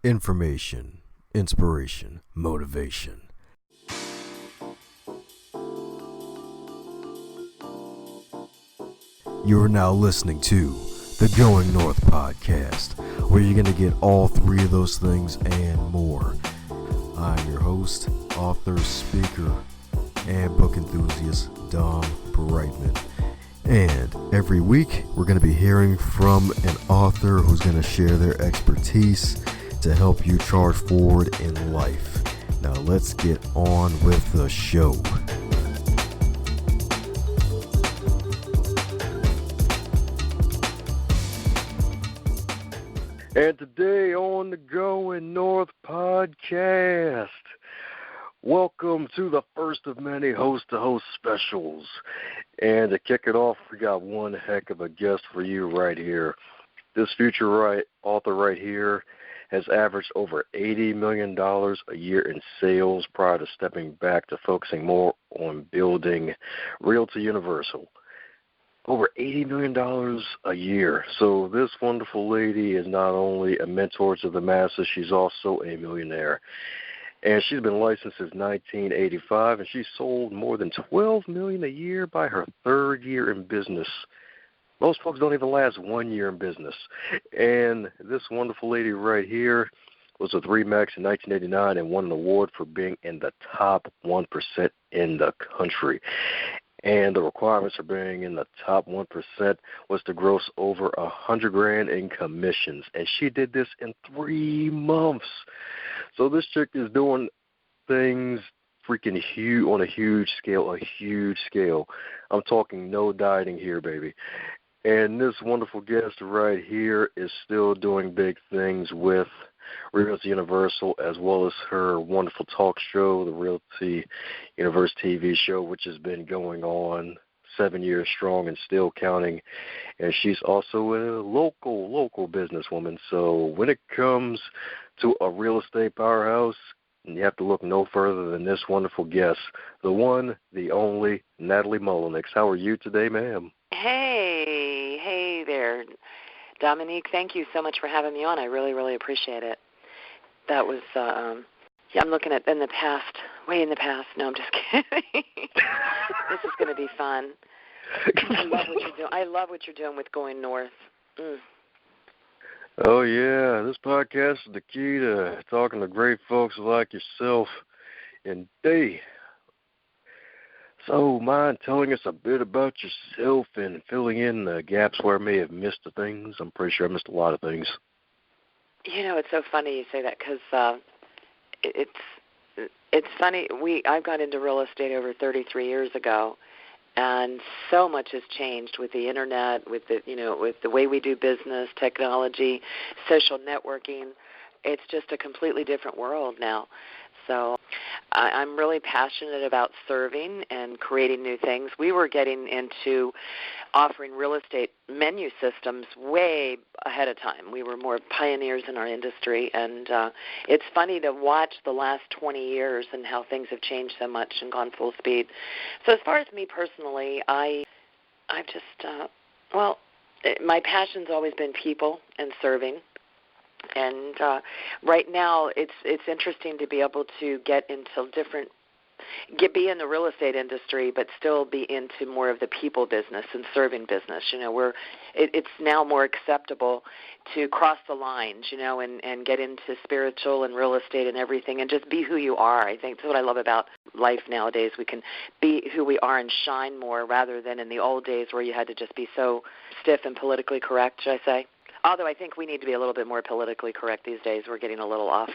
Information, inspiration, motivation. You are now listening to the Going North podcast, where you're going to get all three of those things and more. I'm your host, author, speaker, and book enthusiast, Dom Brightman. And every week, we're going to be hearing from an author who's going to share their expertise to help you charge forward in life. Now let's get on with the show. And today on the Going North podcast, welcome to the first of many host-to-host specials. And to kick it off, we got one heck of a guest for you right here. This future author right here has averaged over $80 million a year in sales prior to stepping back to focusing more on building Realtor Universal. Over $80 million a year. So this wonderful lady is not only a mentor to the masses, she's also a millionaire. And she's been licensed since 1985, and she's sold more than $12 million a year by her third year in business. Most folks don't even last 1 year in business. And this wonderful lady right here was with RE/MAX in 1989 and won an award for being in the top 1% in the country. And the requirements for being in the top 1% was to gross over $100,000 in commissions. And she did this in 3 months. So this chick is doing things freaking huge on a huge scale. I'm talking no dieting here, baby. And this wonderful guest right here is still doing big things with Realty Universal, as well as her wonderful talk show, the Realty Universe TV show, which has been going on 7 years strong and still counting. And she's also a local businesswoman. So when it comes to a real estate powerhouse, you have to look no further than this wonderful guest, the one, the only, Nathalie Mullinix. How are you today, ma'am? Hey there, Dominique. Thank you so much for having me on. I really appreciate it. That was, I'm looking at in the past, way in the past. No, I'm just kidding. This is going to be fun. I love what you're doing. I love what you're doing with Going North. Oh, yeah. This podcast is the key to talking to great folks like yourself. And they. So, mind telling us a bit about yourself and filling in the gaps where I may have missed the things? I'm pretty sure I missed a lot of things. You know, it's so funny you say that because it's funny. I've got into real estate over 33 years ago, and so much has changed with the internet, with the way we do business, technology, social networking. It's just a completely different world now. So I'm really passionate about serving and creating new things. We were getting into offering real estate menu systems way ahead of time. We were more pioneers in our industry, and it's funny to watch the last 20 years and how things have changed so much and gone full speed. So as far as me personally, I've just, my passion's always been people and serving. And right now, it's interesting to be able to get into be in the real estate industry, but still be into more of the people business and serving business. You know, it's now more acceptable to cross the lines, and get into spiritual and real estate and everything, and just be who you are. I think that's what I love about life nowadays. We can be who we are and shine more, rather than in the old days where you had to just be so stiff and politically correct, should I say? Although I think we need to be a little bit more politically correct these days. We're getting a little off.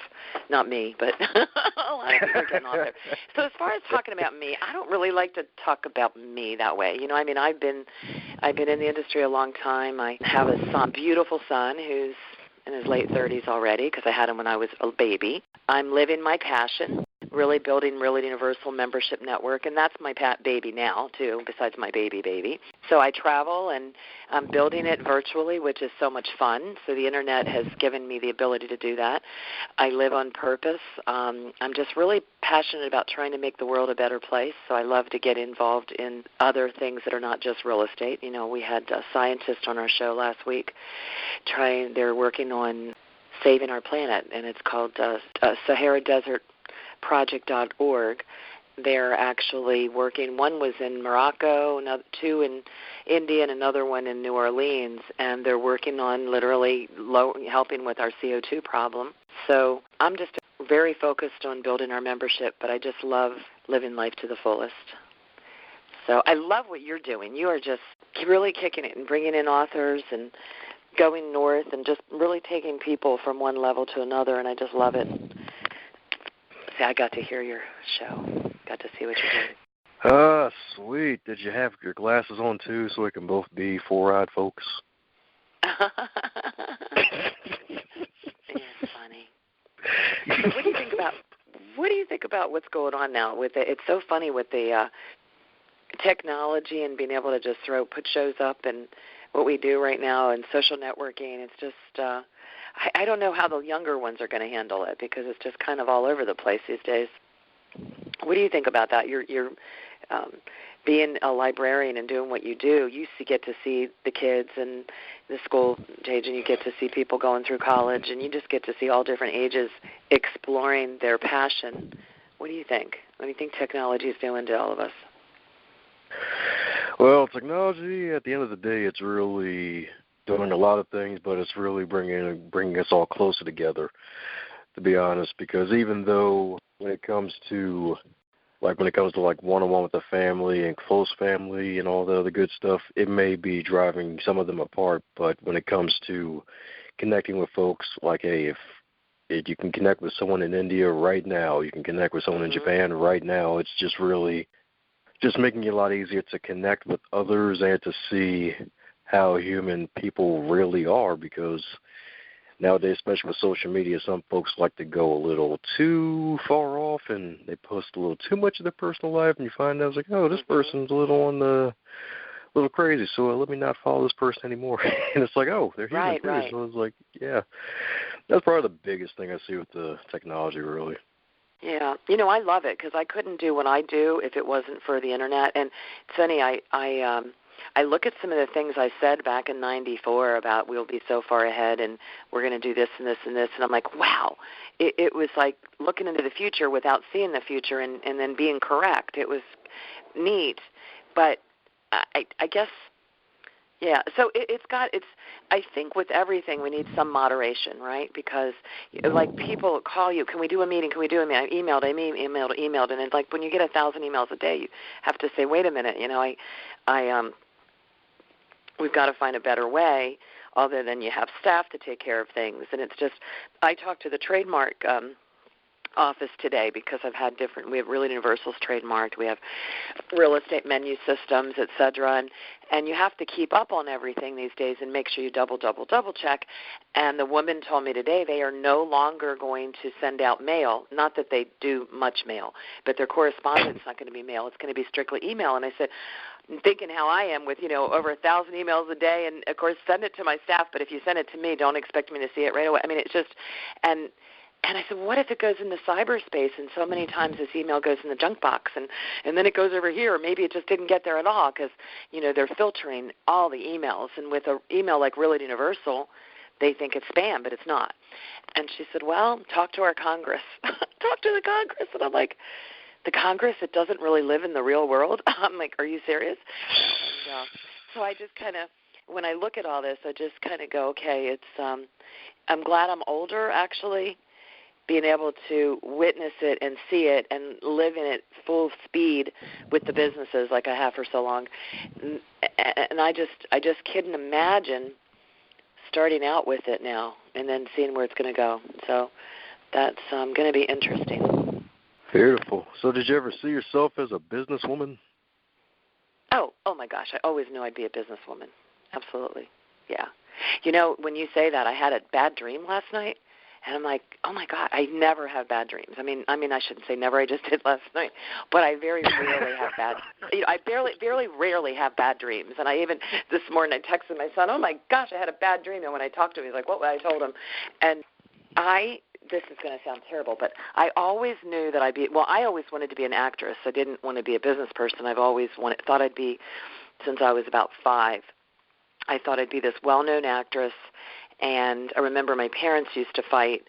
Not me, but a lot of people are getting off there. So as far as talking about me, I don't really like to talk about me that way. I've been in the industry a long time. I have a son, beautiful son, who's in his late 30s already, because I had him when I was a baby. I'm living my passion, really building Realty Universal membership network, and that's my baby now, too, besides my baby. So I travel, and I'm building it virtually, which is so much fun. So the Internet has given me the ability to do that. I live on purpose. I'm just really passionate about trying to make the world a better place, so I love to get involved in other things that are not just real estate. We had a scientist on our show last week. They're working on saving our planet, and it's called SaharaDesertProject.org. They're actually working. One was in Morocco, two in India, and another one in New Orleans, and they're working on literally helping with our CO2 problem. So I'm just very focused on building our membership, but I just love living life to the fullest. So I love what you're doing. You are just really kicking it and bringing in authors and going north and just really taking people from one level to another, and I just love it. See, I got to hear your show. Got to see what you're doing. Ah, sweet. Did you have your glasses on, too, so we can both be four-eyed folks? It's funny. So what do you think about what's going on now with it? It's so funny with the technology and being able to just put shows up and what we do right now and social networking. It's just I don't know how the younger ones are going to handle it because it's just kind of all over the place these days. What do you think about that? You're being a librarian and doing what you do. You get to see the kids and the school age, and you get to see people going through college, and you just get to see all different ages exploring their passion. What do you think? What do you think technology is doing to all of us? Well, technology, at the end of the day, it's really doing a lot of things, but it's really bringing us all closer together, to be honest, because even though when it comes to one-on-one with the family and close family and all the other good stuff, it may be driving some of them apart. But when it comes to connecting with folks, like, hey, if you can connect with someone in India right now, you can connect with someone in Japan right now, it's just really just making it a lot easier to connect with others and to see how human people really are, because nowadays, especially with social media, some folks like to go a little too far off and they post a little too much of their personal life, and you find out it's like, oh, this person's a little crazy, so let me not follow this person anymore. And it's like, oh, they're human too. Right. So it's like, yeah, that's probably the biggest thing I see with the technology, really. Yeah, I love it because I couldn't do what I do if it wasn't for the internet. And it's funny, I look at some of the things I said back in '94 about we'll be so far ahead and we're going to do this and this and this, and I'm like, wow. It was like looking into the future without seeing the future and then being correct. It was neat. But I guess, yeah, so I think with everything we need some moderation, right? Because, like, people call you, can we do a meeting, I emailed, and it's like when you get 1,000 emails a day, you have to say, wait a minute, we've got to find a better way other than you have staff to take care of things. And it's just, I talked to the trademark office today because we have Real Universal's trademarked, we have real estate menu systems, et cetera, and you have to keep up on everything these days and make sure you double check. And the woman told me today they are no longer going to send out mail, not that they do much mail, but their correspondence is not going to be mail, it's going to be strictly email. And I said, thinking how I am with, over 1,000 emails a day, and of course send it to my staff, but if you send it to me, don't expect me to see it right away. I mean, it's just, and I said, what if it goes into cyberspace, and so many times this email goes in the junk box, and then it goes over here, or maybe it just didn't get there at all because, they're filtering all the emails. And with an email like Real Universal, they think it's spam, but it's not. And she said, well, talk to our Congress. Talk to the Congress. And I'm like, the Congress, it doesn't really live in the real world? I'm like, are you serious? And, so I just kind of, when I look at all this, I just kind of go, okay, it's, I'm glad I'm older, actually, being able to witness it and see it and live in it full speed with the businesses like I have for so long. And I just couldn't imagine starting out with it now and then seeing where it's going to go. So that's going to be interesting. Beautiful. So did you ever see yourself as a businesswoman? Oh my gosh, I always knew I'd be a businesswoman. Absolutely. Yeah. When you say that, I had a bad dream last night. And I'm like, oh, my God, I never have bad dreams. I mean, I shouldn't say never. I just did last night. But I very rarely have rarely have bad dreams. And I even this morning I texted my son, oh, my gosh, I had a bad dream. And when I talked to him, he's like, what? I told him. And this is going to sound terrible, but I always knew that I always wanted to be an actress. I didn't want to be a business person. I've always thought I'd be, since I was about 5, I thought I'd be this well-known actress And I remember my parents used to fight,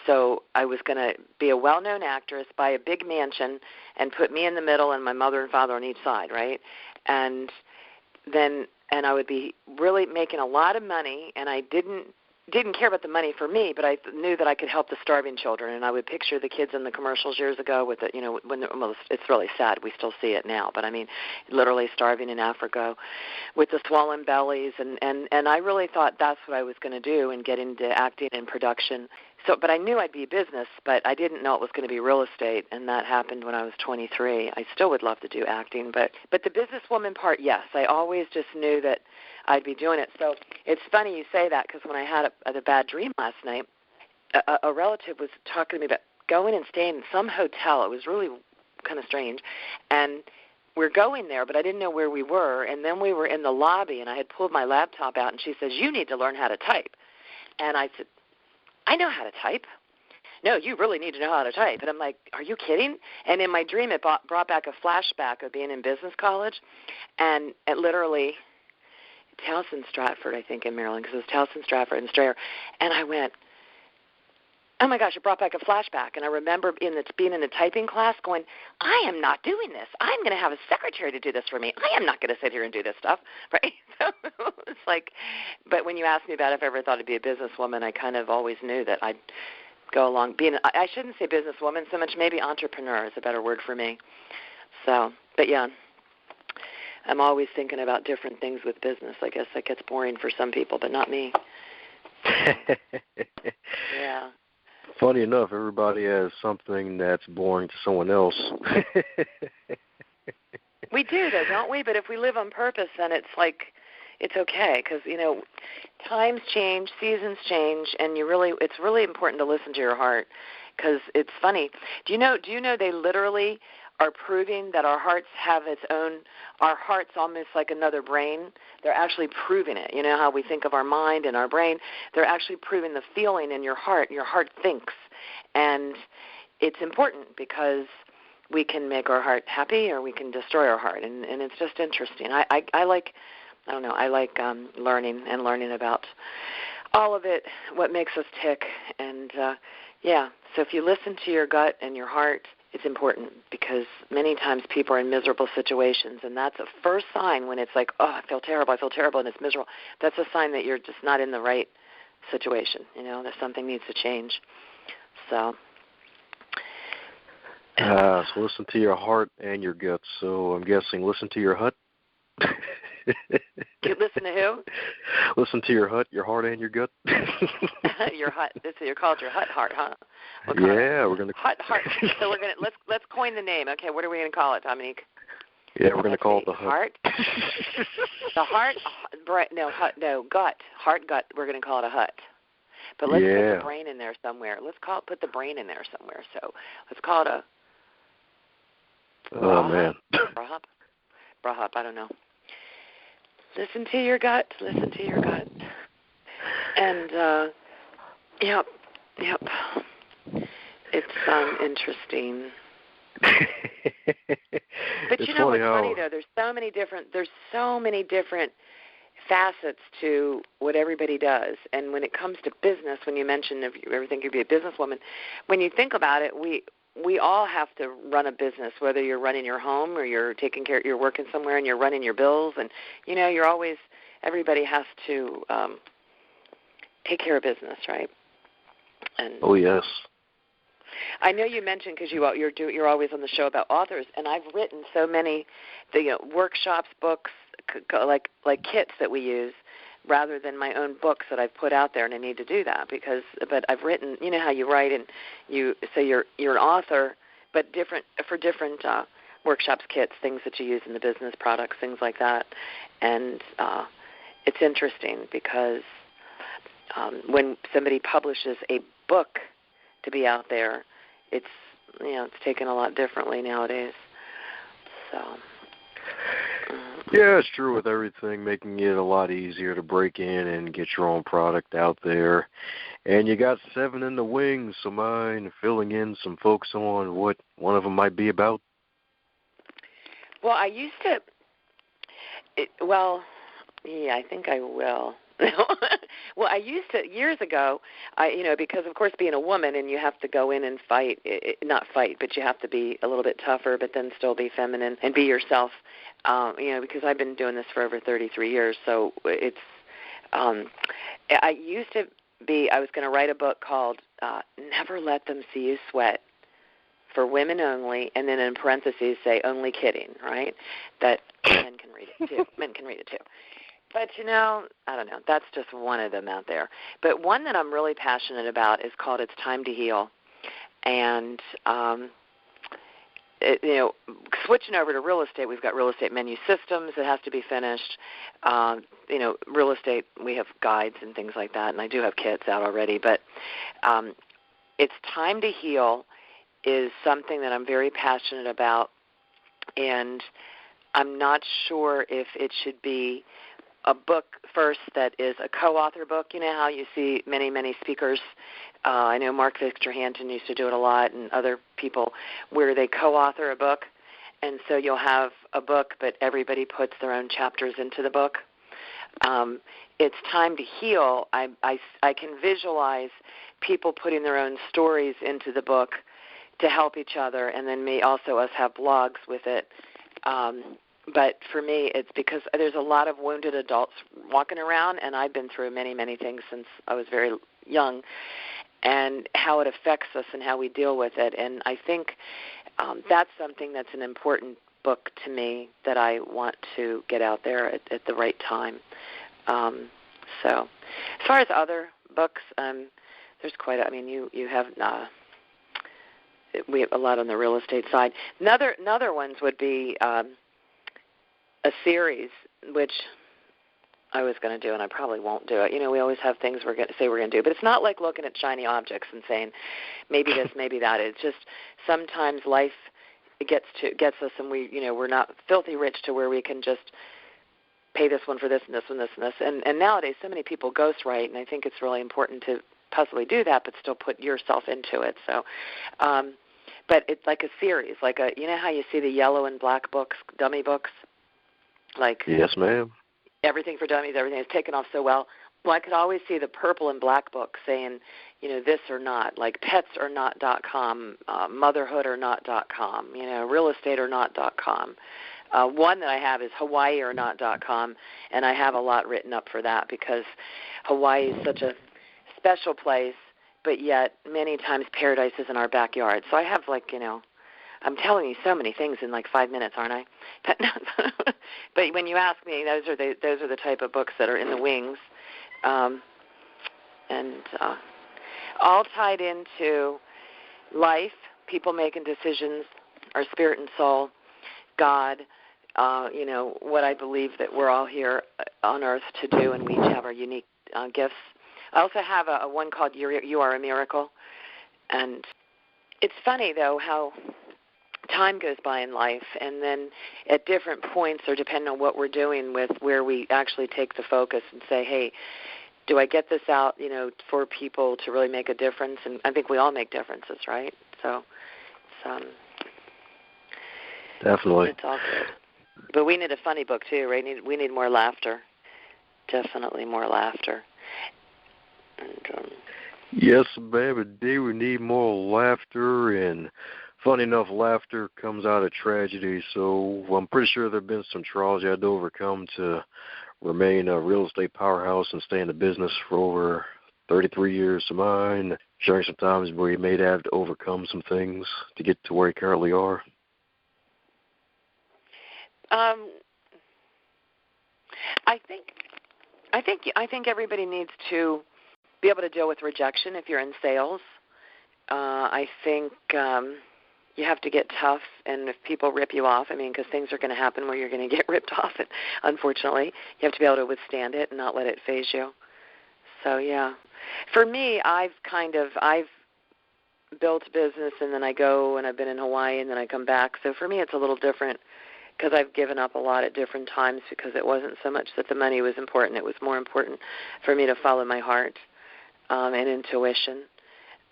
so I was going to be a well-known actress, buy a big mansion, and put me in the middle and my mother and father on each side, right? And I would be really making a lot of money, and I didn't care about the money for me, but I knew that I could help the starving children. And I would picture the kids in the commercials years ago with the, it's really sad. We still see it now, but I mean, literally starving in Africa with the swollen bellies. And I really thought that's what I was going to do and get into acting and production. So, but I knew I'd be business, but I didn't know it was going to be real estate, and that happened when I was 23. I still would love to do acting, but the businesswoman part, yes, I always just knew that I'd be doing it. So it's funny you say that, because when I had a bad dream last night, a relative was talking to me about going and staying in some hotel. It was really kind of strange, and we're going there, but I didn't know where we were, and then we were in the lobby, and I had pulled my laptop out, and she says, "You need to learn how to type." And I said, "I know how to type." "No, you really need to know how to type." And I'm like, "Are you kidding?" And in my dream, it brought back a flashback of being in business college, and it literally, Towson Stratford, I think, in Maryland, because it was Towson Stratford and Strayer. And I went, oh my gosh, it brought back a flashback. And I remember being in the typing class going, I am not doing this. I'm going to have a secretary to do this for me. I am not going to sit here and do this stuff, right? So it's like, but when you asked me about if I ever thought I'd be a businesswoman, I kind of always knew that I'd go along being, I shouldn't say businesswoman so much, maybe entrepreneur is a better word for me. So, but yeah, I'm always thinking about different things with business. I guess that gets boring for some people, but not me. Yeah. Funny enough, everybody has something that's boring to someone else. We do, though, don't we? But if we live on purpose, then it's like it's okay, because, you know, times change, seasons change, and it's really important to listen to your heart, because it's funny. Do you know they literally are proving that our hearts have our heart's almost like another brain. They're actually proving it. You know how we think of our mind and our brain? They're actually proving the feeling in your heart. Your heart thinks. And it's important because we can make our heart happy or we can destroy our heart. And it's just interesting. I like learning about all of it, what makes us tick. And, so if you listen to your gut and your heart, it's important, because many times people are in miserable situations, and that's a first sign when it's like, oh, I feel terrible, and it's miserable. That's a sign that you're just not in the right situation. You know, that something needs to change. So listen to your heart and your gut. So I'm guessing listen to your hut. You listen to who? Listen to your hut, your heart, and your gut. Your hut. You're called your hut heart, huh? We're gonna hut heart. So we're gonna let's coin the name. Okay, what are we gonna call it, Dominique? Yeah, we're gonna call it the hut. The heart. Gut. Heart, gut. We're gonna call it a hut. But let's put the brain in there somewhere. Put the brain in there somewhere. So let's call it a. Man. Brahab. I don't know. Listen to your gut. Listen to your gut. And yep. It's interesting. But it's you know what's funny though? There's so many different facets to what everybody does. And when it comes to business, when you mention if you ever think you'd be a businesswoman, when you think about it, we all have to run a business, whether you're running your home or you're you're working somewhere and you're running your bills, and you know everybody has to take care of business, right? And oh yes. I know you mentioned, because you're always on the show about authors, and I've written so many workshops, books, like kits that we use, rather than my own books that I've put out there, and I need to do that but I've written, you know how you write and you say you're an author, but for different workshops, kits, things that you use in the business, products, things like that. And it's interesting because when somebody publishes a book to be out there, it's taken a lot differently nowadays. So. Yeah, it's true with everything, making it a lot easier to break in and get your own product out there. And you got 7 in the wings, so mind filling in some folks on what one of them might be about? Well, I used to, I think I will. Well, I used to years ago. Because of course, being a woman and you have to go in and fight, not fight, but you have to be a little bit tougher, but then still be feminine and be yourself. Because I've been doing this for over 33 years, so it's. I used to be. I was going to write a book called "Never Let Them See You Sweat." For women only, and then in parentheses say only kidding, right? That men can read it too. Men can read it too. But, I don't know. That's just one of them out there. But one that I'm really passionate about is called It's Time to Heal. And, switching over to real estate, we've got real estate menu systems that has to be finished. Real estate, we have guides and things like that, and I do have kits out already. But It's Time to Heal is something that I'm very passionate about, and I'm not sure if it should be a book first that is a co-author book. You know how you see many, many speakers. I know Mark Victor Hanton used to do it a lot, and other people, where they co-author a book, and so you'll have a book, but everybody puts their own chapters into the book. It's Time to Heal. I can visualize people putting their own stories into the book to help each other, and then us have blogs with it. But for me, it's because there's a lot of wounded adults walking around, and I've been through many, many things since I was very young, and how it affects us and how we deal with it. And I think that's something that's an important book to me that I want to get out there at the right time. So as far as other books, there's quite you have... we have a lot on the real estate side. Another ones would be a series, which I was going to do, and I probably won't do it. We always have things we're going to say we're going to do, but it's not like looking at shiny objects and saying maybe this, maybe that. It's just sometimes life gets us, and we're not filthy rich to where we can just pay this one for this and this one, this and this. And nowadays, so many people ghostwrite, and I think it's really important to possibly do that, but still put yourself into it. So, but it's like a series, like how you see the yellow and black books, dummy books, like yes, ma'am. Everything for Dummies, everything is taken off so well. Well, I could always see the purple and black book saying, this or not, like petsornot.com, motherhoodornot.com, realestateornot.com. One that I have is hawaiiornot.com, and I have a lot written up for that because Hawaii is such a special place, but yet many times paradise is in our backyard. So I have I'm telling you so many things in like 5 minutes, aren't I? But when you ask me, those are the type of books that are in the wings, and all tied into life, people making decisions, our spirit and soul, God. What I believe that we're all here on earth to do, and we each have our unique gifts. I also have a one called You Are a Miracle. And it's funny, though, how time goes by in life, and then at different points, or depending on what we're doing with where we actually take the focus and say, hey, do I get this out, for people to really make a difference? And I think we all make differences, right? So it's, definitely. It's all good. But we need a funny book, too, right? We need more laughter. Definitely more laughter. And, yes, ma'am, indeed. We need more laughter, and funny enough, laughter comes out of tragedy. So I'm pretty sure there have been some trials you had to overcome to remain a real estate powerhouse and stay in the business for over 33 years of mine, sharing some times where you may have to overcome some things to get to where you currently are. I think everybody needs to be able to deal with rejection if you're in sales. I think you have to get tough, and if people rip you off, because things are going to happen where you're going to get ripped off, and unfortunately, you have to be able to withstand it and not let it phase you. So, yeah. For me, I've built a business, and then I go, and I've been in Hawaii, and then I come back. So for me, it's a little different because I've given up a lot at different times because it wasn't so much that the money was important. It was more important for me to follow my heart and intuition.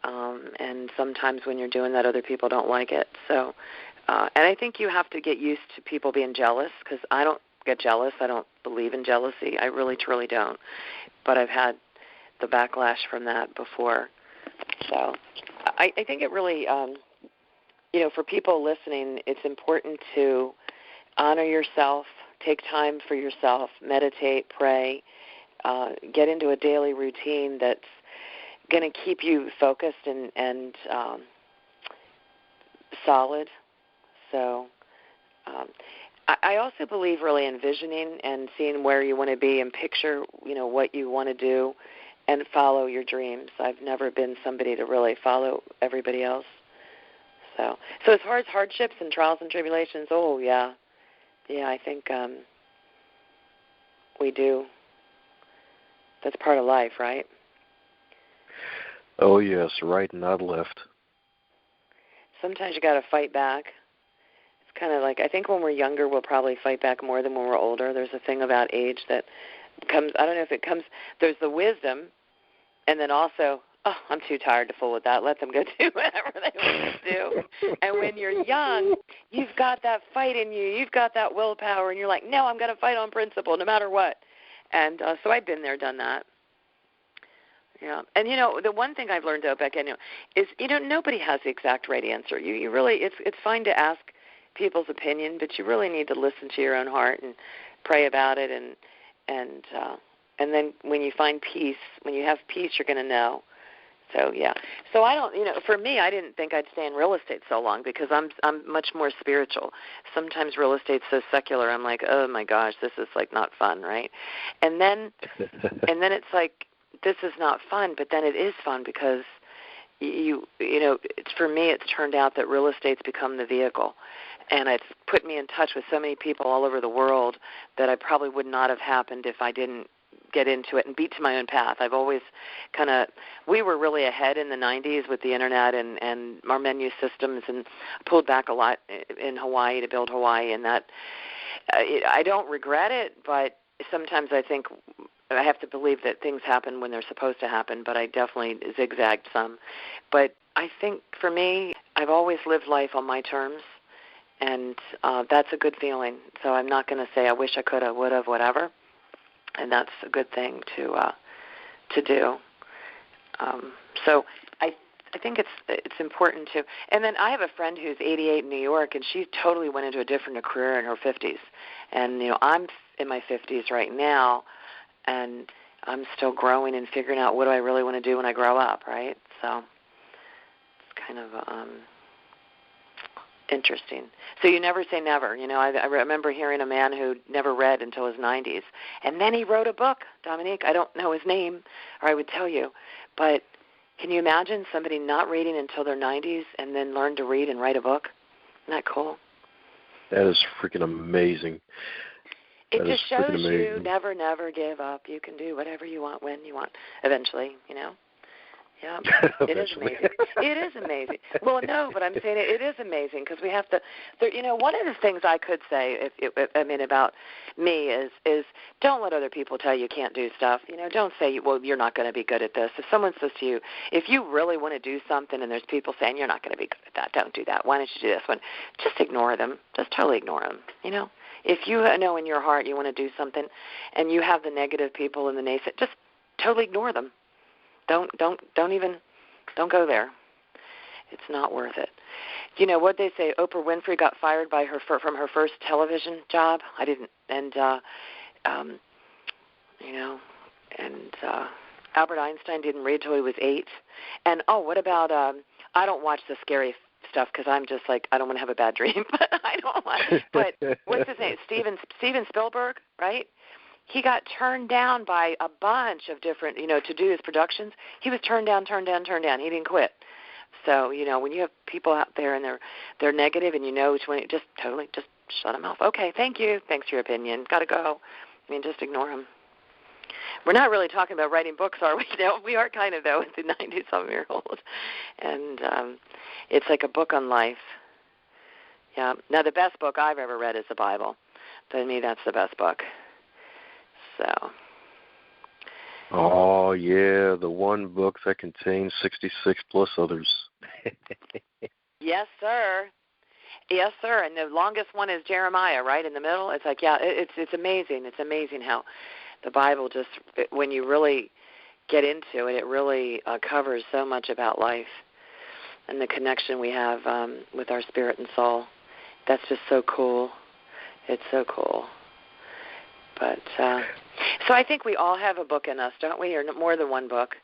And sometimes when you're doing that, other people don't like it. So, and I think you have to get used to people being jealous because I don't get jealous. I don't believe in jealousy. I really, truly don't. But I've had the backlash from that before. So I think it really, for people listening, it's important to honor yourself, take time for yourself, meditate, pray, get into a daily routine that's going to keep you focused and solid. So I also believe really in visioning and seeing where you want to be and picture, what you want to do and follow your dreams. I've never been somebody to really follow everybody else. So as far as hardships and trials and tribulations, I think we do. That's part of life, right? Oh, yes, right and not left. Sometimes you got to fight back. It's kind of like, I think when we're younger, we'll probably fight back more than when we're older. There's a thing about age that comes, I don't know if it comes, there's the wisdom, and then also, I'm too tired to fool with that. Let them go do whatever they want to do. And when you're young, you've got that fight in you. You've got that willpower, and you're like, no, I'm going to fight on principle no matter what. And so I've been there, done that. Yeah, and the one thing I've learned though, Becca, is nobody has the exact right answer. You really, it's fine to ask people's opinion, but you really need to listen to your own heart and pray about it, and then when you find peace, when you have peace, you're going to know. So yeah, so I don't, for me, I didn't think I'd stay in real estate so long because I'm much more spiritual. Sometimes real estate's so secular. I'm like, oh my gosh, this is like not fun, right? And then it's like, this is not fun, but then it is fun because it's, for me, it's turned out that real estate's become the vehicle, and it's put me in touch with so many people all over the world that I probably would not have happened if I didn't get into it and beat to my own path. I've always we were really ahead in the 90s with the internet and our menu systems, and pulled back a lot in Hawaii to build Hawaii, and that I don't regret it, but sometimes I think I have to believe that things happen when they're supposed to happen, but I definitely zigzagged some. But I think for me, I've always lived life on my terms, and that's a good feeling. So I'm not going to say I wish I could have, would have, whatever, and that's a good thing to do. So I think it's important to. And then I have a friend who's 88 in New York, and she totally went into a different career in her 50s. And I'm in my 50s right now, and I'm still growing and figuring out what do I really want to do when I grow up, right? So it's kind of interesting. So you never say never. I remember hearing a man who never read until his 90s, and then he wrote a book, Dominique. I don't know his name, or I would tell you. But can you imagine somebody not reading until their 90s and then learn to read and write a book? Isn't that cool? That is freaking amazing. It just shows you never give up. You can do whatever you want when you want, eventually, Yeah, it is amazing. It is amazing. Well, no, but I'm saying it is amazing because we have to, one of the things I could say, about me is don't let other people tell you can't do stuff. Don't say, well, you're not going to be good at this. If someone says to you, if you really want to do something and there's people saying you're not going to be good at that, don't do that. Why don't you do this one? Just ignore them. Just totally ignore them, If you know in your heart you want to do something and you have the negative people and the naysayers, just totally ignore them. Don't go there. It's not worth it. What they say? Oprah Winfrey got fired from her first television job. I didn't, and Albert Einstein didn't read till he was 8. And what about? I don't watch the scary stuff because I'm just like I don't want to have a bad dream. But I don't want. But what's his name? Steven Spielberg, right? He got turned down by a bunch of different, to do his productions. He was turned down. He didn't quit. So, when you have people out there and they're negative and which one, just shut them off. Okay, thank you. Thanks for your opinion. Got to go. Just ignore them. We're not really talking about writing books, are we? No, we are kind of, though, at the 90-some-year-old. And it's like a book on life. Yeah. Now, the best book I've ever read is the Bible. To me, that's the best book. So. Oh, yeah, the one book that contains 66 plus others. Yes, sir. Yes, sir. And the longest one is Jeremiah, right in the middle. It's like, yeah, it's amazing. It's amazing how the Bible just, when you really get into it. It really covers so much about life and the connection we have with our spirit and soul. That's just so cool. It's so cool. But so I think we all have a book in us, don't we, or more than one book.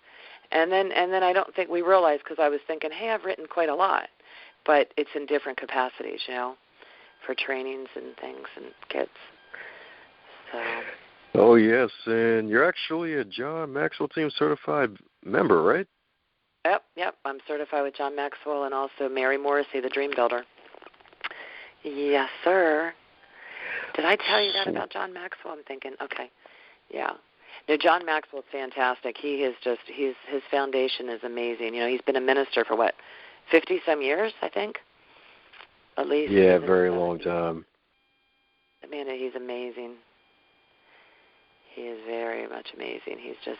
And then I don't think we realize, because I was thinking, hey, I've written quite a lot, but it's in different capacities, for trainings and things and kids. So. Oh, yes, and you're actually a John Maxwell Team certified member, right? Yep. I'm certified with John Maxwell and also Mary Morrissey, the Dream Builder. Yes, sir. Did I tell you that about John Maxwell? I'm thinking, okay, yeah. No, John Maxwell's fantastic. He is his foundation is amazing. He's been a minister for 50-some years, I think, at least. Yeah, very long time. Man, he's amazing. He is very much amazing. He's just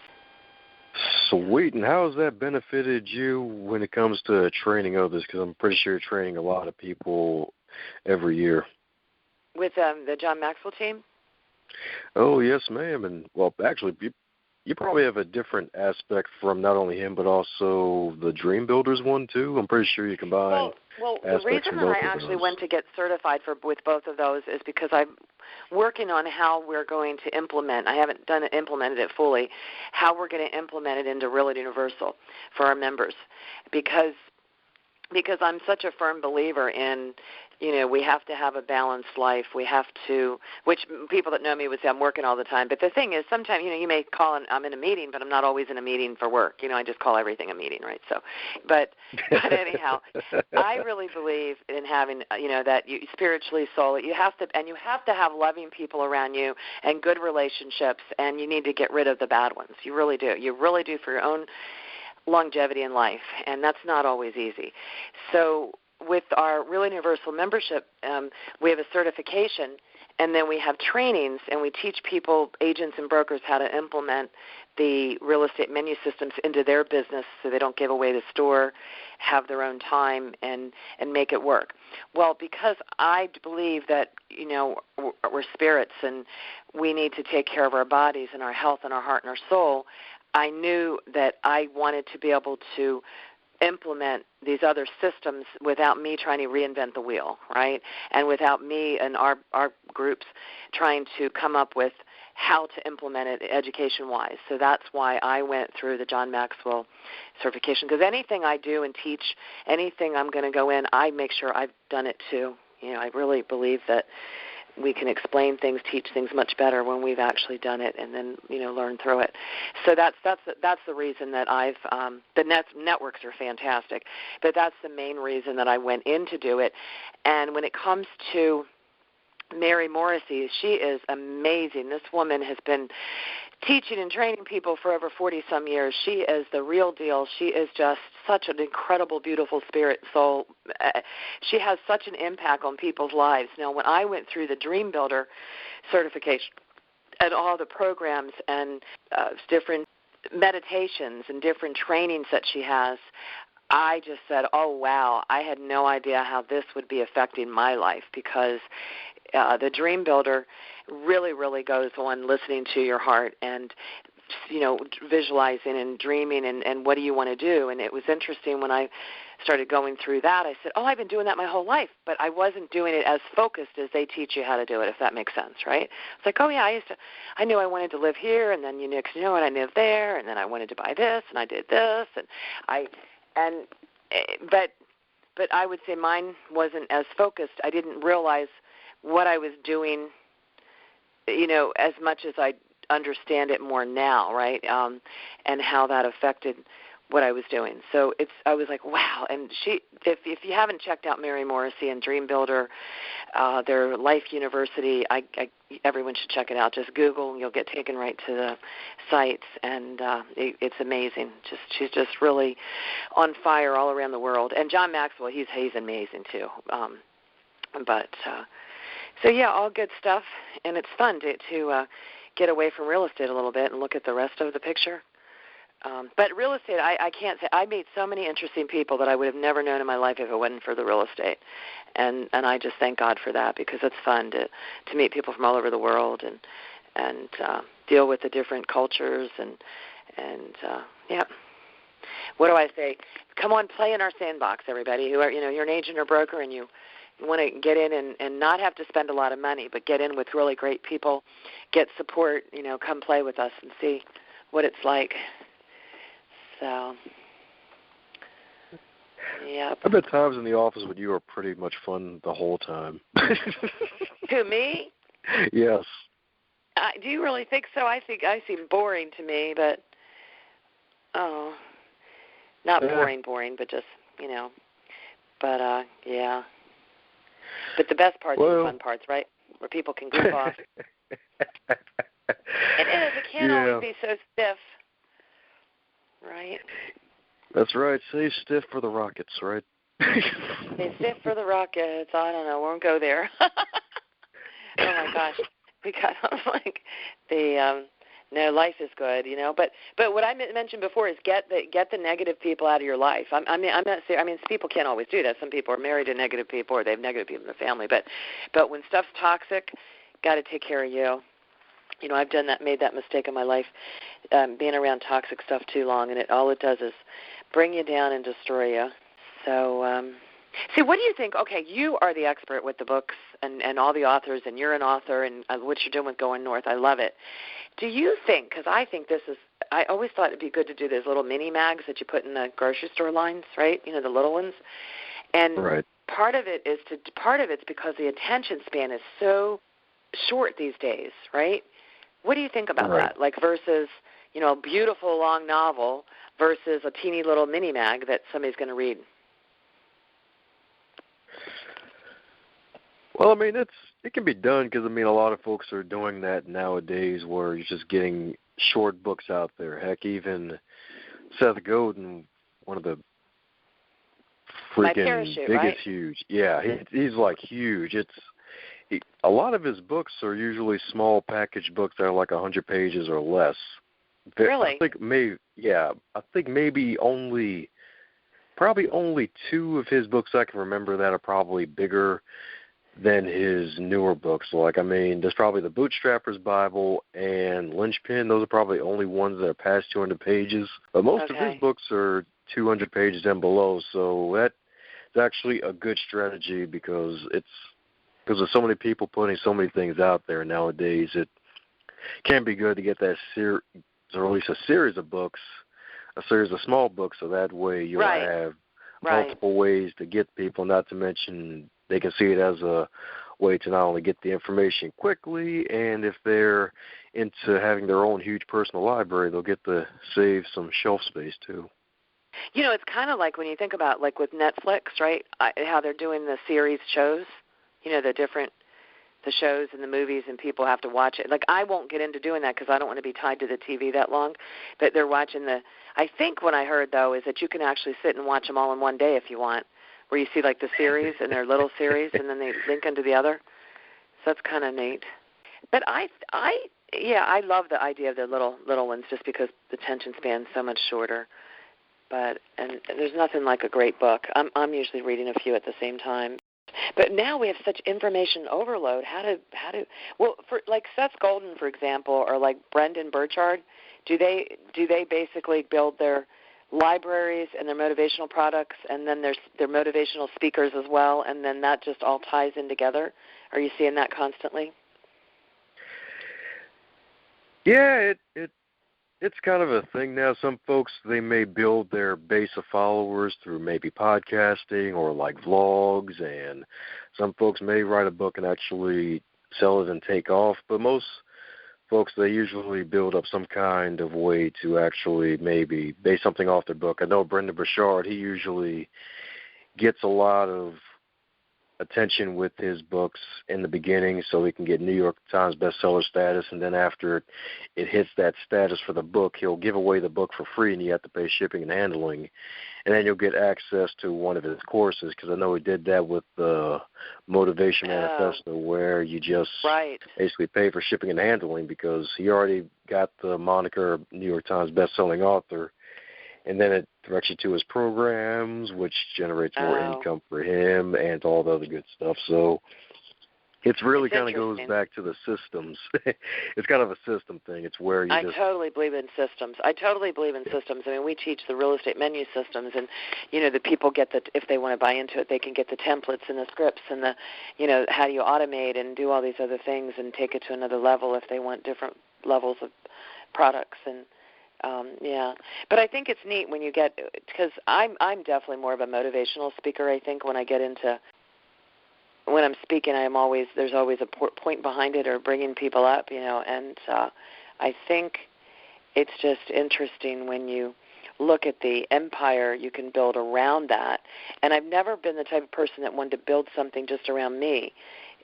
sweet. And how has that benefited you when it comes to training others? Because I'm pretty sure you're training a lot of people every year. With the John Maxwell team? Oh, yes, ma'am. And, well, actually, you probably have a different aspect from not only him but also the Dream Builders one, too. I'm pretty sure you combine Well, the reason that I actually went to get certified with both of those is because I'm working on how we're going to implement. I haven't implemented it fully, how we're going to implement it into Reality Universal for our members, because I'm such a firm believer in, we have to have a balanced life. We have to, which people that know me would say I'm working all the time. But the thing is, sometimes, you may call and I'm in a meeting, but I'm not always in a meeting for work. I just call everything a meeting, right? So, but anyhow, I really believe in having, that you spiritually, soul, you have to have loving people around you and good relationships, and you need to get rid of the bad ones. You really do. You really do, for your own longevity in life, and that's not always easy. So with our Real Universal membership, we have a certification, and then we have trainings, and we teach people, agents and brokers, how to implement the real estate menu systems into their business so they don't give away the store, have their own time, and make it work. Well, because I believe that, we're spirits and we need to take care of our bodies and our health and our heart and our soul, I knew that I wanted to be able to implement these other systems without me trying to reinvent the wheel, right? And without me and our groups trying to come up with how to implement it education-wise. So that's why I went through the John Maxwell certification, because anything I do and teach, anything I'm going to go in, I make sure I've done it too. I really believe that we can explain things, teach things much better when we've actually done it, and then learn through it. So that's the reason that I've the networks are fantastic, but that's the main reason that I went in to do it. And when it comes to Mary Morrissey, she is amazing. This woman has been teaching and training people for over 40-some years. She is the real deal. She is just such an incredible, beautiful spirit soul. She has such an impact on people's lives. Now, when I went through the Dream Builder certification and all the programs and different meditations and different trainings that she has, I just said, oh, wow, I had no idea how this would be affecting my life, because the Dream Builder really, really goes on listening to your heart and, visualizing and dreaming and what do you want to do. And it was interesting when I started going through that, I said, oh, I've been doing that my whole life, but I wasn't doing it as focused as they teach you how to do it, if that makes sense, right? It's like, oh, yeah, I knew I wanted to live here, and then next what, I lived there, and then I wanted to buy this, and I did this, but I would say mine wasn't as focused. I didn't realize what I was doing, as much as I understand it more now, right? And how that affected what I was doing. So I was like, wow. And if you haven't checked out Mary Morrissey and Dream Builder, their Life University, everyone should check it out. Just Google and you'll get taken right to the sites, and it's amazing. She's just really on fire all around the world. And John Maxwell, he's amazing too. So yeah, all good stuff, and it's fun to get away from real estate a little bit and look at the rest of the picture. But real estate, I can't say. I meet so many interesting people that I would have never known in my life if it wasn't for the real estate, and I just thank God for that, because it's fun to meet people from all over the world and deal with the different cultures And, yeah. What do I say? Come on, play in our sandbox, everybody. Who are, you're an agent or broker and you want to get in and not have to spend a lot of money, but get in with really great people, get support, come play with us and see what it's like. So, yeah. I bet times in the office with you are pretty much fun the whole time. Who, me? Yes. Do you really think so? I think I seem boring to me, but, not boring, but just, but, yeah. But the best parts are the fun parts, right? Where people can goof off. It is. It can't always be so stiff, right? That's right. Say stiff for the Rockets, right? Say stiff for the Rockets. I don't know. We won't go there. Oh, my gosh. We got like the no, life is good, But what I mentioned before is get the negative people out of your life. I'm not saying. I mean, people can't always do that. Some people are married to negative people, or they have negative people in their family. But when stuff's toxic, got to take care of you. I've made that mistake in my life, being around toxic stuff too long, and all it does is bring you down and destroy you. So, see, what do you think? Okay, you are the expert with the books and all the authors, and you're an author, and what you're doing with Going North, I love it. Do you think, because I think I always thought it'd be good to do those little mini mags that you put in the grocery store lines, right? The little ones. And right. Part of it's because the attention span is so short these days, right? What do you think about that? Like versus, a beautiful long novel versus a teeny little mini mag that somebody's going to read? Well, I mean, it can be done because, a lot of folks are doing that nowadays where you're just getting short books out there. Heck, even Seth Godin, one of the freaking biggest, right? huge. Yeah, he's like huge. A lot of his books are usually small package books that are like 100 pages or less. Really? I think maybe probably only two of his books I can remember that are probably bigger than his newer books. So, there's probably the Bootstrapper's Bible and Linchpin. Those are probably the only ones that are past 200 pages. But most of his books are 200 pages and below. So that's actually a good strategy because there's so many people putting so many things out there nowadays. It can be good to get that to release a series of books, a series of small books, so that way you'll have multiple ways to get people, not to mention they can see it as a way to not only get the information quickly, and if they're into having their own huge personal library, they'll get to save some shelf space too. It's kind of like when you think about, like with Netflix, right, how they're doing the series shows, the shows and the movies, and people have to watch it. Like, I won't get into doing that because I don't want to be tied to the TV that long, but they're watching I think what I heard, though, is that you can actually sit and watch them all in one day if you want, where you see, like, the series and their little series, and then they link into the other. So that's kind of neat. But I love the idea of the little ones just because the attention span's so much shorter. And there's nothing like a great book. I'm usually reading a few at the same time. But now we have such information overload. For like Seth Godin, for example, or like Brendan Burchard, do they basically build their libraries and their motivational products, and then their motivational speakers as well, and then that just all ties in together? Are you seeing that constantly? Yeah, it's kind of a thing now. Some folks, they may build their base of followers through maybe podcasting or like vlogs, and some folks may write a book and actually sell it and take off. But most folks, they usually build up some kind of way to actually maybe base something off their book. I know Brendan Burchard, he usually gets a lot of attention with his books in the beginning so he can get New York Times bestseller status, and then after it hits that status for the book, he'll give away the book for free and you have to pay shipping and handling, and then you'll get access to one of his courses, because I know he did that with the Motivation Manifesto, where you just basically pay for shipping and handling because he already got the moniker New York Times bestselling author, and then it directs you to his programs, which generates more income for him and all the other good stuff. So It's really kind of goes back to the systems. It's kind of a system thing. It's where you I totally believe in systems. I mean, we teach the real estate menu systems, and, the people get if they want to buy into it, they can get the templates and the scripts and the, how do you automate and do all these other things and take it to another level if they want different levels of products. And, but I think it's neat when you get, because I'm definitely more of a motivational speaker, I think, when I'm speaking, there's always a point behind it or bringing people up, and I think it's just interesting when you look at the empire you can build around that. And I've never been the type of person that wanted to build something just around me,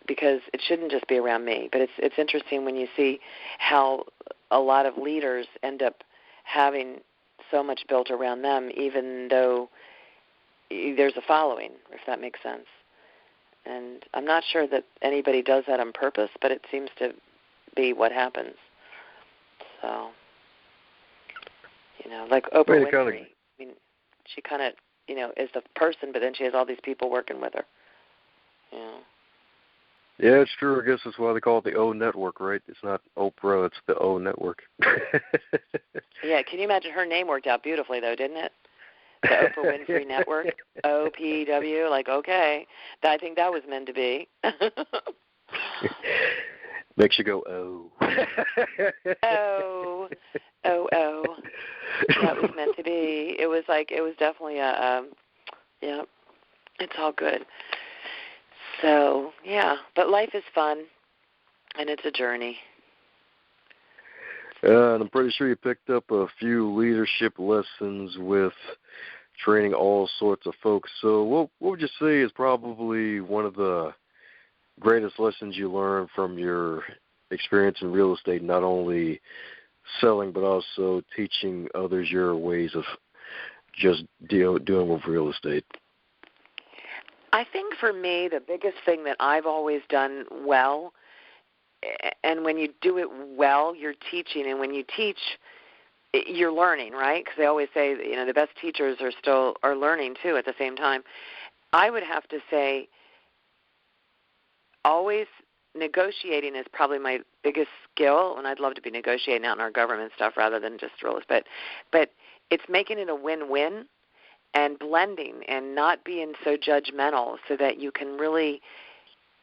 because it shouldn't just be around me. But it's interesting when you see how a lot of leaders end up having so much built around them, even though there's a following, if that makes sense. And I'm not sure that anybody does that on purpose, but it seems to be what happens. So, like Oprah Winfrey. I mean, she kind of, is the person, but then she has all these people working with her. Yeah, it's true. I guess that's why they call it the O Network, right? It's not Oprah, it's the O Network. Yeah, can you imagine? Her name worked out beautifully, though, didn't it? The Oprah Winfrey Network, OPW, like, okay. I think that was meant to be. Makes you go, oh. Oh. That was meant to be. It was definitely it's all good. So, but life is fun, and it's a journey. And I'm pretty sure you picked up a few leadership lessons with training all sorts of folks. So what would you say is probably one of the greatest lessons you learned from your experience in real estate, not only selling but also teaching others your ways of just doing with real estate? I think for me, the biggest thing that I've always done well, and when you do it well, you're teaching, and when you teach, you're learning, right? Because they always say, the best teachers are learning too at the same time. I would have to say, always negotiating is probably my biggest skill, and I'd love to be negotiating out in our government stuff rather than just real estate. But it's making it a win-win and blending and not being so judgmental, so that you can really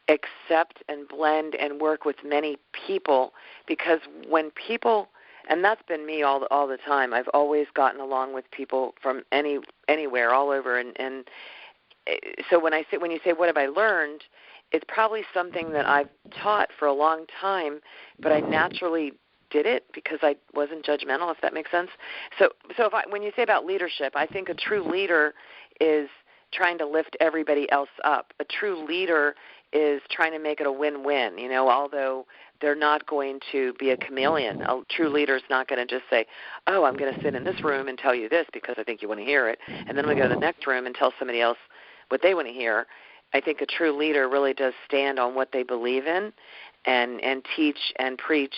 accept and blend and work with many people. Because when people, and that's been me all the time, I've always gotten along with people from anywhere, all over. And so when you say what have I learned, it's probably something that I've taught for a long time, but I naturally did it because I wasn't judgmental, if that makes sense. So when you say about leadership, I think a true leader is trying to lift everybody else up. A true leader is trying to make it a win-win, although they're not going to be a chameleon. A true leader is not going to just say, oh, I'm going to sit in this room and tell you this because I think you want to hear it, and then I'm going to go to the next room and tell somebody else what they want to hear. I think a true leader really does stand on what they believe in and teach and preach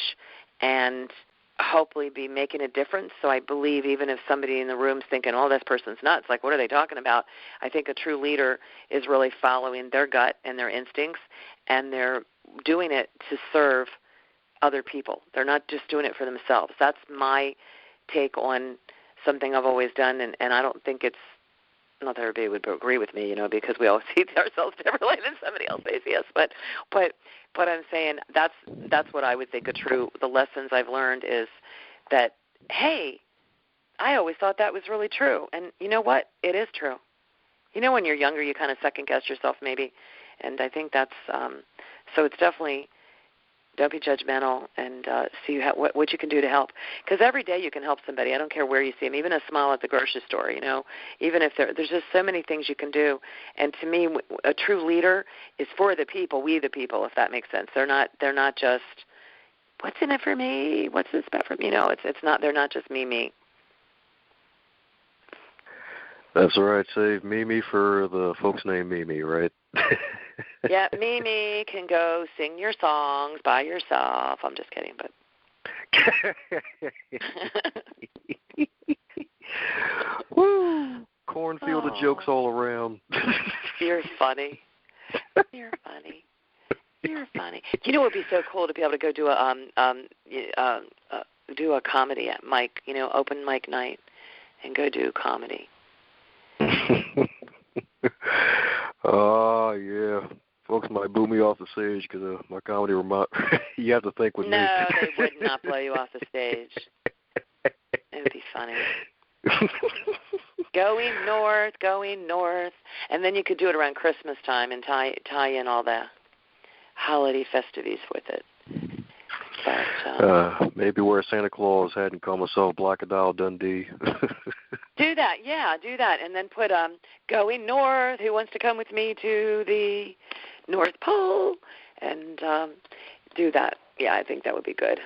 and hopefully be making a difference. So I believe even if somebody in the room's thinking, oh, this person's nuts, like what are they talking about? I think a true leader is really following their gut and their instincts, and they're doing it to serve other people. They're not just doing it for themselves. That's my take on something I've always done, and I don't think it's, not that everybody would agree with me, because we all see ourselves differently than somebody else says, yes. But I'm saying that's what I would think the lessons I've learned is that, hey, I always thought that was really true. And you know what? It is true. When you're younger, you kind of second-guess yourself maybe. And I think that's, so it's definitely, don't be judgmental and see what you can do to help. Because every day you can help somebody. I don't care where you see them, even a smile at the grocery store, even if there's just so many things you can do. And to me, a true leader is for the people, we the people, if that makes sense. They're not just, what's in it for me? What's this about for me? It's not, they're not just me. That's right. Save Mimi for the folks named Mimi, right? Yeah, Mimi can go sing your songs by yourself. I'm just kidding, but. Woo! Cornfield of jokes all around. You're funny. You're funny. You're funny. You know, it would be so cool to be able to go do a comedy at Mike, open mic night, and go do comedy. Oh, yeah. Folks might boo me off the stage because my comedy remote. You have to think with me. No, they would not blow you off the stage. It would be funny. Going north, and then you could do it around Christmas time and tie in all the holiday festivities with it. But maybe wear a Santa Claus hat and call myself Blackadile Dundee. Do that, and then put going north. Who wants to come with me to the North Pole? And do that. Yeah, I think that would be good.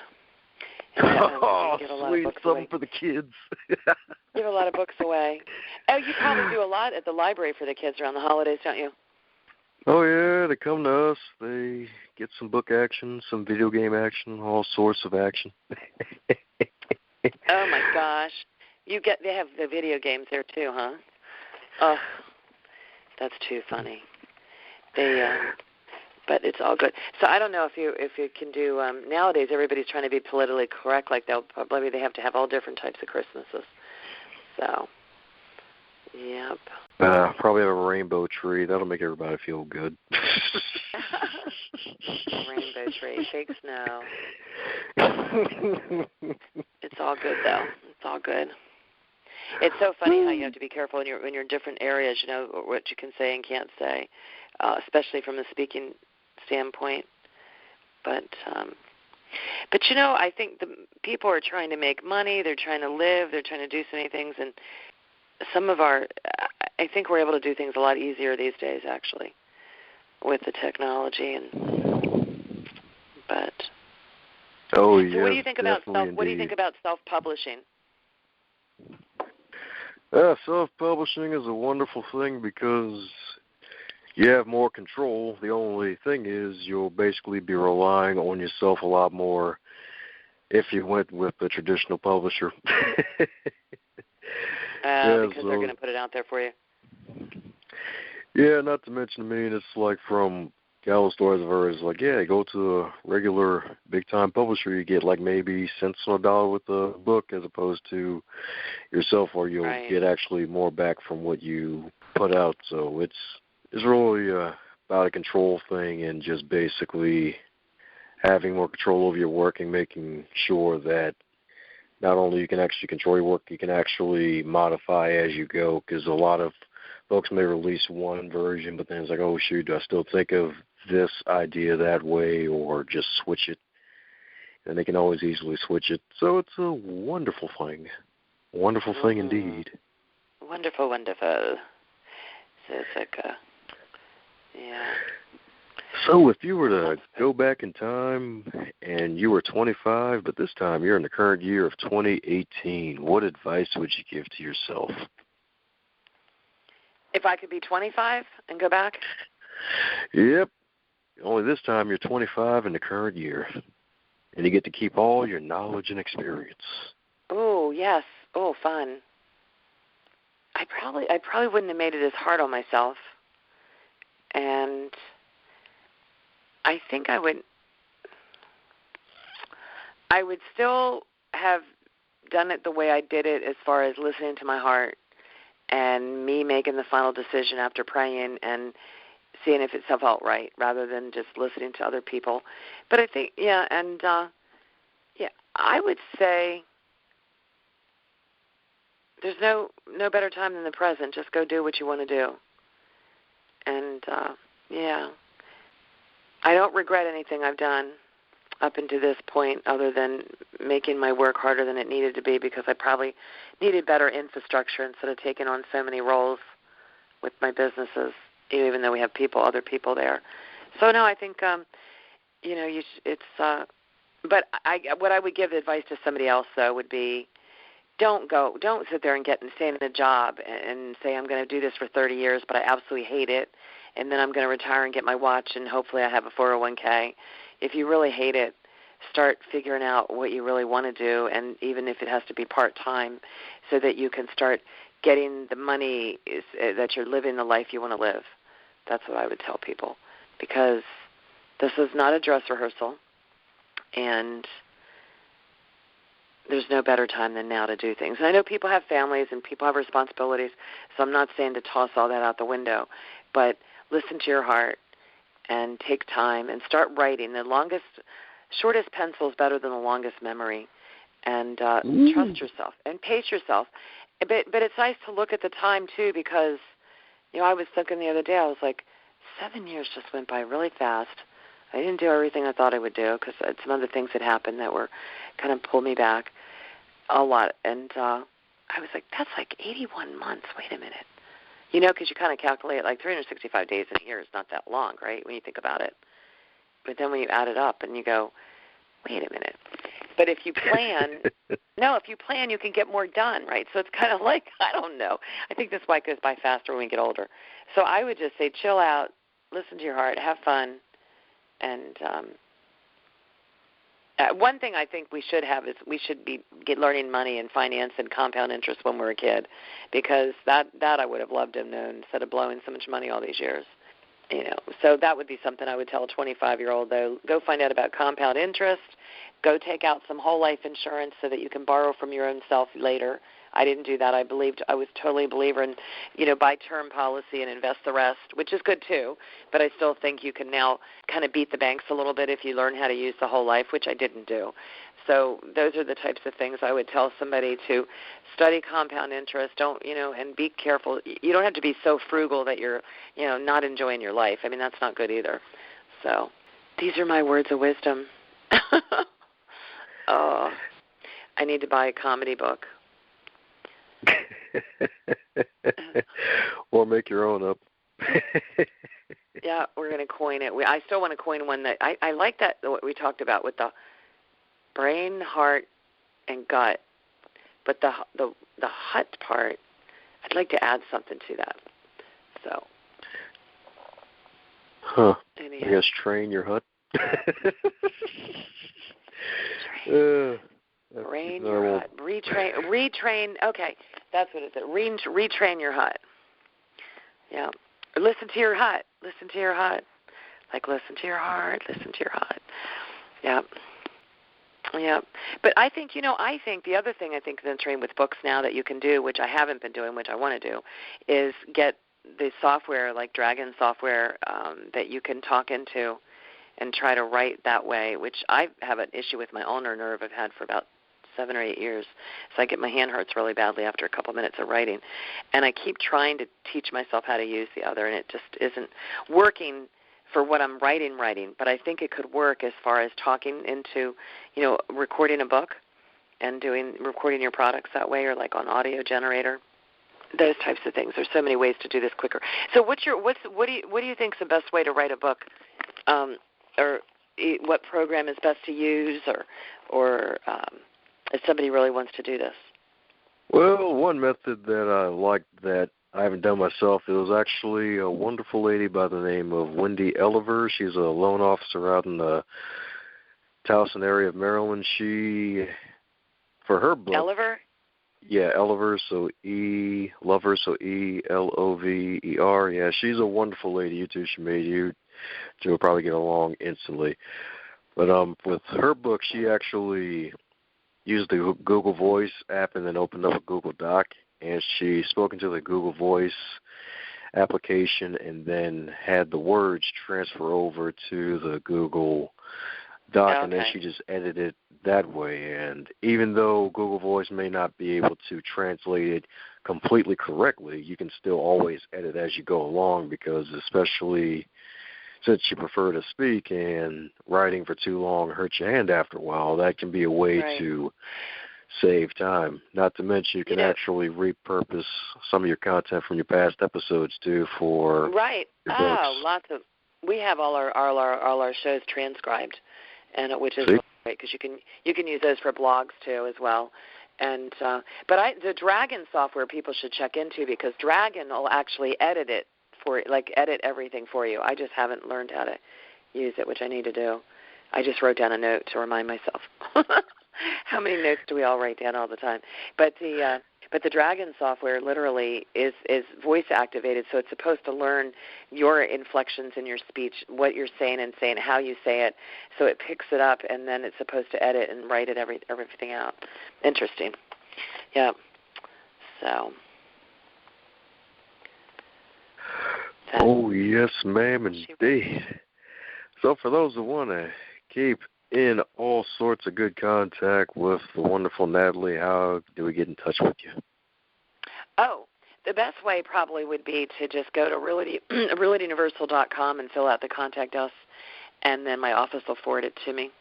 Oh, sweet, something for the kids. Give a lot of books away. Oh, you probably do a lot at the library for the kids around the holidays, don't you? Oh, yeah, they come to us. They get some book action, some video game action, all sorts of action. Oh, my gosh. They have the video games there, too, huh? Oh, that's too funny. But it's all good. So I don't know if you can do nowadays. Everybody's trying to be politically correct. Like they have to have all different types of Christmases. So, yep. Probably have a rainbow tree. That'll make everybody feel good. Rainbow tree, fake snow. It's all good though. It's all good. It's so funny how you have to be careful in your different areas. What you can say and can't say, especially from a speaking standpoint. But I think the people are trying to make money. They're trying to live. They're trying to do so many things, and I think we're able to do things a lot easier these days, actually, with the technology. Oh yeah. So what do you think about self-publishing? Self-publishing is a wonderful thing because you have more control. The only thing is you'll basically be relying on yourself a lot more if you went with the traditional publisher. Because they're going to put it out there for you. Yeah, not to mention, it's like from Gallo stories of hers, like, yeah, go to a regular big-time publisher, you get like maybe cents on a dollar with a book as opposed to yourself, or you'll get actually more back from what you put out. So it's really about a control thing and just basically having more control over your work and making sure that not only you can actually control your work, you can actually modify as you go, because a lot of folks may release one version, but then it's like, oh, shoot, do I still think of this idea that way, or just switch it? And they can always easily switch it. So it's a wonderful thing. Wonderful thing indeed. Wonderful, wonderful. So it's like So if you were to go back in time and you were 25, but this time you're in the current year of 2018, what advice would you give to yourself? If I could be 25 and go back? Yep. Only this time you're 25 in the current year. And you get to keep all your knowledge and experience. Oh, yes. Oh, fun. I probably wouldn't have made it as hard on myself. And I think I would still have done it the way I did it, as far as listening to my heart and me making the final decision after praying and seeing if it felt right, rather than just listening to other people. But I think, I would say there's no better time than the present. Just go do what you want to do. And, I don't regret anything I've done up until this point, other than making my work harder than it needed to be, because I probably needed better infrastructure instead of taking on so many roles with my businesses, even though we have other people there. So no, I think but what I would give advice to somebody else though would be, don't sit there and stay in a job and say I'm going to do this for 30 years, but I absolutely hate it, and then I'm going to retire and get my watch and hopefully I have a 401k. If you really hate it, start figuring out what you really want to do, and even if it has to be part-time, so that you can start getting the money that you're living the life you want to live. That's what I would tell people, because This is not a dress rehearsal, and there's no better time than now to do things. And I know people have families and people have responsibilities, so I'm not saying to toss all that out the window, but listen to your heart and take time and start writing. The shortest pencil is better than the longest memory, and trust yourself and pace yourself. But it's nice to look at the time, too, because, I was thinking the other day, I was like, 7 years just went by really fast. I didn't do everything I thought I would do because some other things had happened that were kind of pulled me back a lot. And I was like, that's like 81 months. Wait a minute. Because you kind of calculate like 365 days in a year is not that long, right, when you think about it. But then when you add it up and you go, wait a minute. But if you plan, you can get more done, right? So it's kind of like, I don't know. I think that's why it goes by faster when we get older. So I would just say chill out, listen to your heart, have fun. And one thing I think we should have is we should be learning money and finance and compound interest when we're a kid, because that I would have loved to have known instead of blowing so much money all these years. So that would be something I would tell a 25-year-old, though. Go find out about compound interest. Go take out some whole life insurance so that you can borrow from your own self later. I didn't do that. I was totally a believer in, buy term policy and invest the rest, which is good too. But I still think you can now kind of beat the banks a little bit if you learn how to use the whole life, which I didn't do. So those are the types of things I would tell somebody to study compound interest. And be careful. You don't have to be so frugal that you're, not enjoying your life. I mean, that's not good either. So these are my words of wisdom. Oh, I need to buy a comedy book. Or make your own up. Yeah, we're going to coin it. I still want to coin one that I like that what we talked about with the brain, heart, and gut. But the hut part, I'd like to add something to that. So. Anyhow. I guess train your hut. Train your hut. Retrain. Okay, that's what it is. Retrain your hut. Yeah. Or listen to your hut. Listen to your hut. Like listen to your heart. Listen to your hut. Yeah. Yeah. But I think, the other thing I think then train with books now that you can do, which I haven't been doing, which I want to do, is get the software like Dragon software that you can talk into and try to write that way, which I have an issue with my ulnar nerve I've had for about 7 or 8 years. So my hand hurts really badly after a couple minutes of writing. And I keep trying to teach myself how to use the other, and it just isn't working for what I'm writing. But I think it could work as far as talking into, recording a book and recording your products that way, or like on audio generator. Those types of things. There's so many ways to do this quicker. So what do you think is the best way to write a book? Or what program is best to use, or if somebody really wants to do this? Well, one method that I like that I haven't done myself, it was actually a wonderful lady by the name of Wendy Oliver. She's a loan officer out in the Towson area of Maryland. She, for her book... Oliver? Yeah, Oliver, so Lover, so Elover. Yeah, she's a wonderful lady. You two, she made you. Two will probably get along instantly. But with her book, she actually used the Google Voice app and then opened up a Google Doc, and she spoke into the Google Voice application and then had the words transfer over to the Google Doc, and then she just edited it that way. And even though Google Voice may not be able to translate it completely correctly, you can still always edit as you go along, because especially since you prefer to speak and writing for too long hurts your hand after a while, that can be a way to save time. Not to mention you can actually repurpose some of your content from your past episodes too for your books. Lots of. We have all our shows transcribed, and which is great because you can use those for blogs too as well. And but the Dragon software people should check into, because Dragon will actually edit it edit everything for you. I just haven't learned how to use it, which I need to do. I just wrote down a note to remind myself. How many notes do we all write down all the time? But But the Dragon software literally is voice activated, so it's supposed to learn your inflections in your speech, what you're saying and how you say it. So it picks it up, and then it's supposed to edit and write it everything out. Interesting. Yeah. So. Oh, yes, ma'am, indeed. So for those who want to keep in all sorts of good contact with the wonderful Nathalie, how do we get in touch with you? Oh, the best way probably would be to just go to realtyuniversal.com and fill out the contact us, and then my office will forward it to me.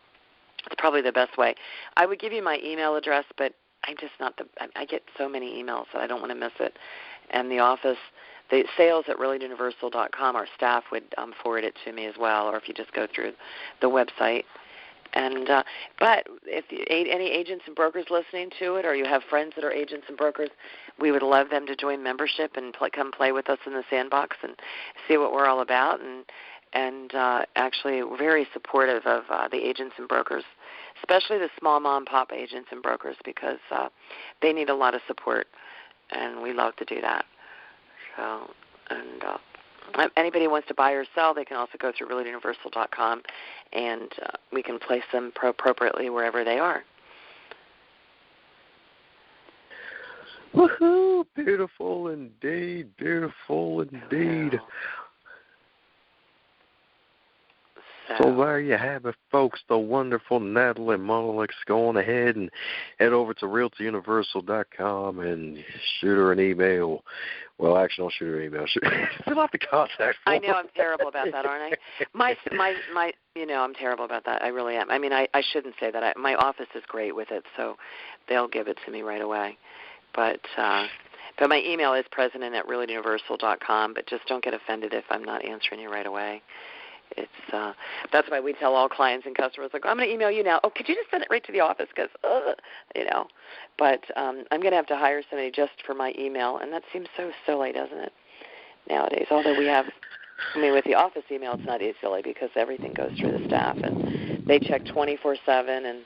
It's probably the best way. I would give you my email address, but I'm just not I get so many emails that I don't want to miss it. And the office, the sales at realtyuniversal.com, our staff would forward it to me as well, or if you just go through the website. And but if any agents and brokers listening to it, or you have friends that are agents and brokers, we would love them to join membership and come play with us in the sandbox and see what we're all about. And actually, we're very supportive of the agents and brokers, especially the small mom and pop agents and brokers, because they need a lot of support, and we love to do that. So, and anybody who wants to buy or sell, they can also go through realtyuniversal.com, and we can place them appropriately wherever they are. Woohoo! Beautiful indeed. Beautiful indeed. So there you have it, folks. The wonderful Nathalie Mullinix. Go on ahead and head over to realtyuniversal.com and shoot her an email. Well, actually, don't shoot her an email. Fill out the contact form. I know I'm terrible about that, aren't I? My, I'm terrible about that. I really am. I mean, I shouldn't say that. My office is great with it, so they'll give it to me right away. But my email is president@realtyuniversal.com. But just don't get offended if I'm not answering you right away. It's that's why we tell all clients and customers, like, I'm going to email you now. Oh, could you just send it right to the office? Because, But I'm going to have to hire somebody just for my email, and that seems so silly, doesn't it, nowadays? Although we have, with the office email, it's not as silly because everything goes through the staff, and they check 24/7, and,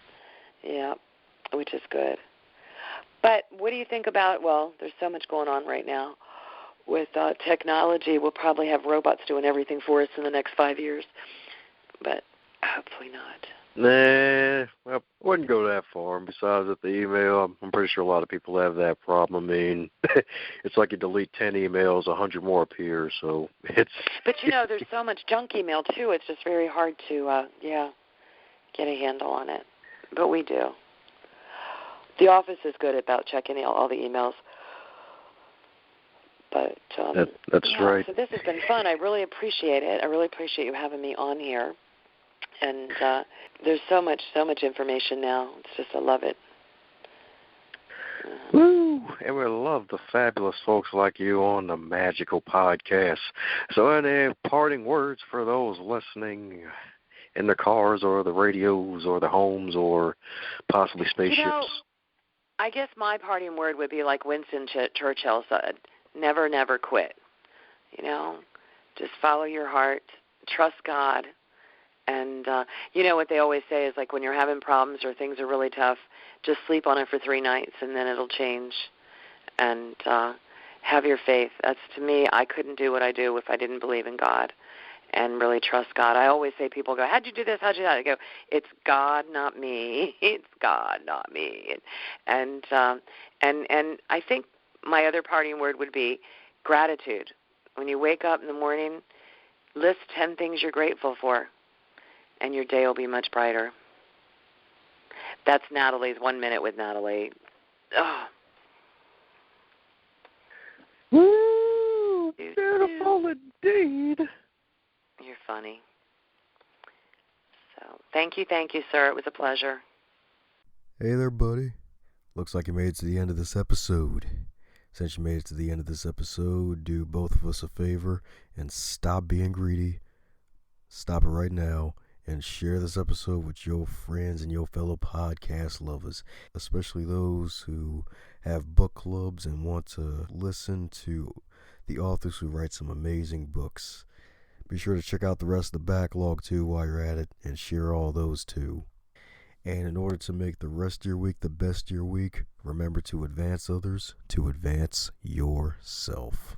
which is good. But what do you think about, there's so much going on right now. With technology, we'll probably have robots doing everything for us in the next 5 years, but hopefully not. Nah, I wouldn't go that far. And besides, with the email, I'm pretty sure a lot of people have that problem. I mean, it's like you delete 10 emails, 100 more appear, so it's... But, there's so much junk email, too. It's just very hard to, get a handle on it. But we do. The office is good about checking all the emails. But that's right. So this has been fun. I really appreciate it. I really appreciate you having me on here. And there's so much information now. It's just, I love it. Woo! And we love the fabulous folks like you on the magical podcast. So any parting words for those listening in their cars or the radios or the homes or possibly spaceships? I guess my parting word would be like Winston Churchill said, never, never quit. Just follow your heart, trust God. And, what they always say is, like, when you're having problems or things are really tough, just sleep on it for 3 nights and then it'll change. And have your faith. That's, to me, I couldn't do what I do if I didn't believe in God and really trust God. I always say, people go, how'd you do this? How'd you do that? I go, it's God, not me. It's God, not me. And I think my other parting word would be gratitude. When you wake up in the morning, list 10 things you're grateful for, and your day will be much brighter. That's Nathalie's 1 Minute with Nathalie. Oh. Woo! Beautiful indeed. You're funny. So thank you, sir. It was a pleasure. Hey there, buddy. Looks like you made it to the end of this episode. Since you made it to the end of this episode, do both of us a favor and stop being greedy. Stop it right now and share this episode with your friends and your fellow podcast lovers, especially those who have book clubs and want to listen to the authors who write some amazing books. Be sure to check out the rest of the backlog too while you're at it and share all those too. And in order to make the rest of your week the best of your week, remember to advance others, to advance yourself.